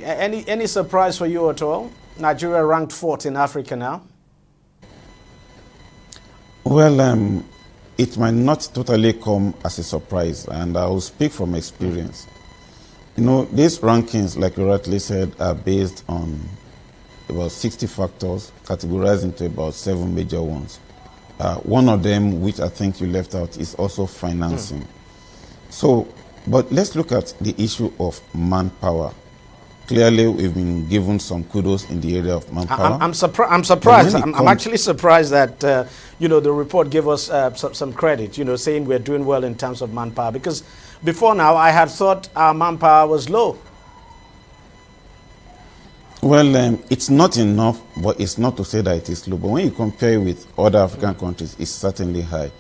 Any surprise for you at all? Nigeria ranked fourth in Africa now. Well, it might not totally come as a surprise, and I will speak from experience. You know, these rankings, like you rightly said, are based on about 60 factors, categorized into about 7 major ones. One of them, which I think you left out, is also financing. So, but let's look at the issue of manpower. Clearly, we've been given some kudos in the area of manpower. I'm surprised. I'm actually surprised that the report gave us some credit. Saying we're doing well in terms of manpower, because before now I had thought our manpower was low. Well, it's not enough, but it's not to say that it is low. But when you compare it with other African countries, it's certainly high.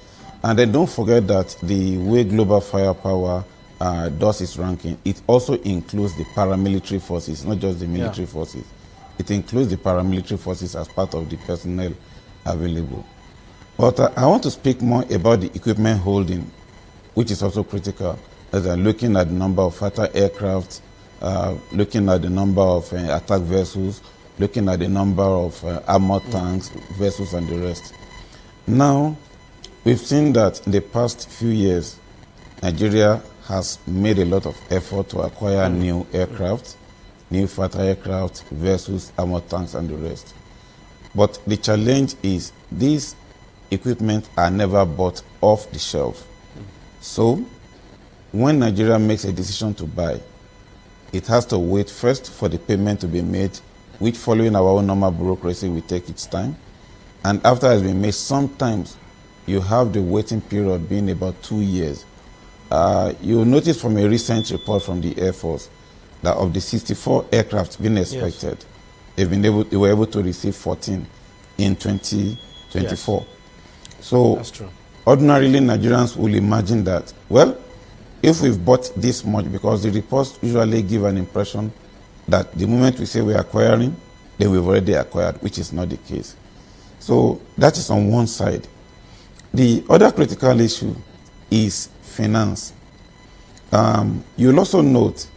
And then don't forget that the way Global Firepower does its ranking, it also includes the paramilitary forces, not just the military forces. It includes the paramilitary forces as part of the personnel available. But I want to speak more about the equipment holding, which is also critical, as I'm looking at the number of fighter aircraft, looking at the number of attack vessels, looking at the number of armored tanks, vessels, and the rest. Now, we've seen that in the past few years, Nigeria has made a lot of effort to acquire new aircraft, new fighter aircraft, vessels, armored tanks, and the rest. But the challenge is these equipment are never bought off the shelf. So, when Nigeria makes a decision to buy, it has to wait first for the payment to be made, which, following our own normal bureaucracy, will take its time. And after it has been made, sometimes you have the waiting period being about 2 years. You'll notice from a recent report from the Air Force that of the 64 aircraft being expected, they were able to receive 14 in 2024. So, that's true. Ordinarily, Nigerians will imagine that, well, if we've bought this much, because the reports usually give an impression that the moment we say we're acquiring, then we've already acquired, which is not the case. So that is on one side. The other critical issue is finance. You'll also note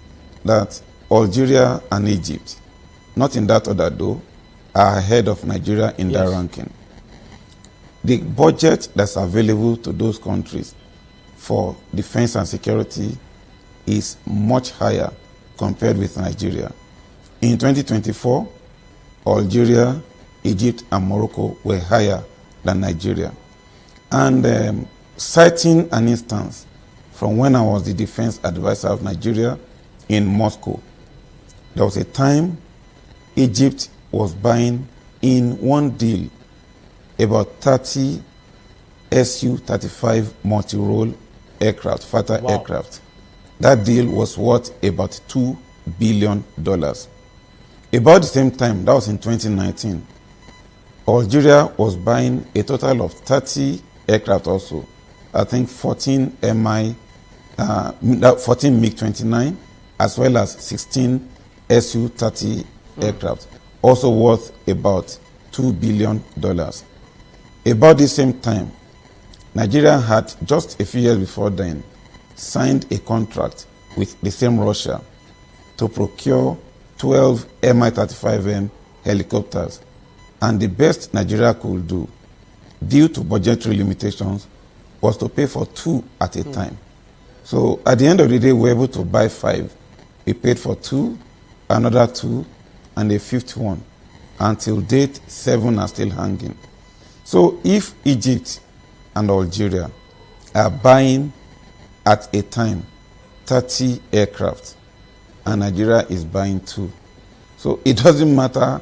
that Algeria and Egypt, not in that order though, are ahead of Nigeria in that ranking. The budget that's available to those countries for defense and security is much higher compared with Nigeria. In 2024, Algeria, Egypt, and Morocco were higher than Nigeria. And citing an instance from when I was the defense advisor of Nigeria in Moscow, there was a time Egypt was buying in one deal about 30 Su-35 multi-role aircraft, fighter aircraft. That deal was worth about $2 billion. About the same time, that was in 2019, Algeria was buying a total of 30 aircraft also. I think 14 MiG-29, as well as 16 Su-30 aircraft, also worth about $2 billion. About the same time, Nigeria had, just a few years before then, signed a contract with the same Russia to procure 12 Mi-35M helicopters. And the best Nigeria could do, due to budgetary limitations, was to pay for 2 at a time. So at the end of the day, we were able to buy 5. We paid for 2, another 2, and a 5th one. Until date, 7 are still hanging. So if Egypt and Algeria are buying at a time 30 aircraft and Nigeria is buying 2, so it doesn't matter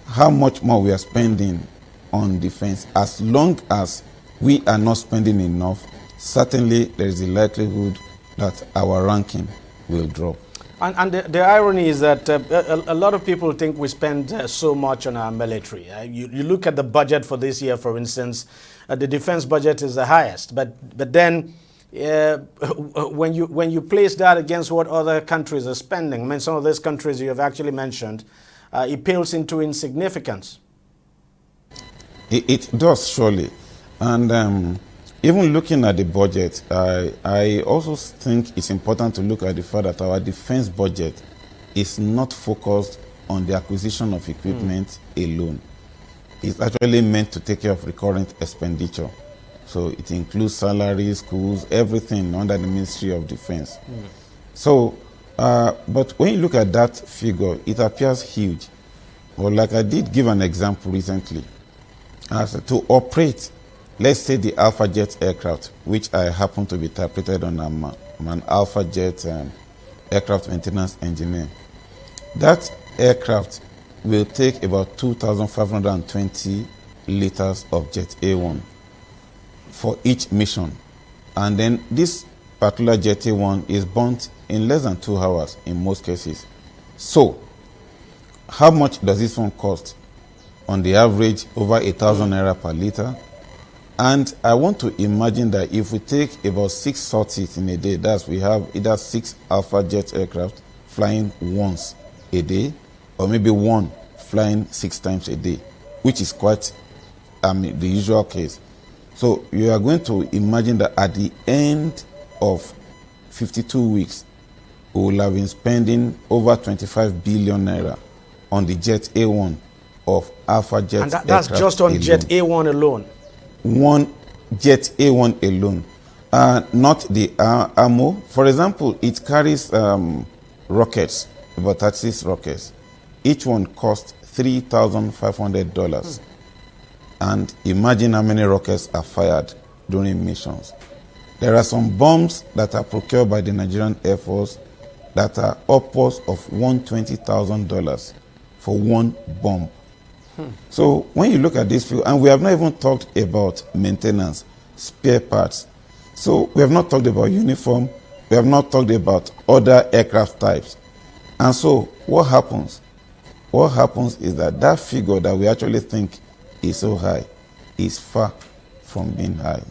how much more we are spending on defense, as long as we are not spending enough, certainly there is a likelihood that our ranking will drop. And the irony is that a lot of people think we spend so much on our military. You look at the budget for this year, for instance, the defense budget is the highest. But then when you place that against what other countries are spending, I mean, some of those countries you have actually mentioned, it pales into insignificance. It does, surely. And even looking at the budget, I also think it's important to look at the fact that our defense budget is not focused on the acquisition of equipment alone. It's actually meant to take care of recurrent expenditure. So it includes salaries, schools, everything under the Ministry of Defense. So, but when you look at that figure, it appears huge. Well, like I did give an example recently. As to operate, let's say the Alpha Jet aircraft, which I happen to be interpreted on, I'm an Alpha Jet aircraft maintenance engineer. That aircraft will take about 2,520 liters of Jet A1 for each mission. And then this particular Jet A1 is burnt in less than 2 hours in most cases. So, how much does this one cost? On the average, over 1,000 naira per liter. And I want to imagine that if we take about 6 sorties in a day, that's we have either 6 Alpha Jet aircraft flying once a day, or maybe one flying 6 times a day, which is quite the usual case. So you are going to imagine that at the end of 52 weeks, we will have been spending over 25 billion naira on the Jet A1 of Alpha Jet and that's just on alone. Jet A1 alone? One Jet A1 alone. Not the ammo. For example, it carries rockets, about 36 rockets. Each one costs $3,500. And imagine how many rockets are fired during missions. There are some bombs that are procured by the Nigerian Air Force that are upwards of $120,000 for one bomb. So when you look at this field, and we have not even talked about maintenance, spare parts. So we have not talked about uniform, we have not talked about other aircraft types. And so what happens? What happens is that that figure that we actually think is so high is far from being high.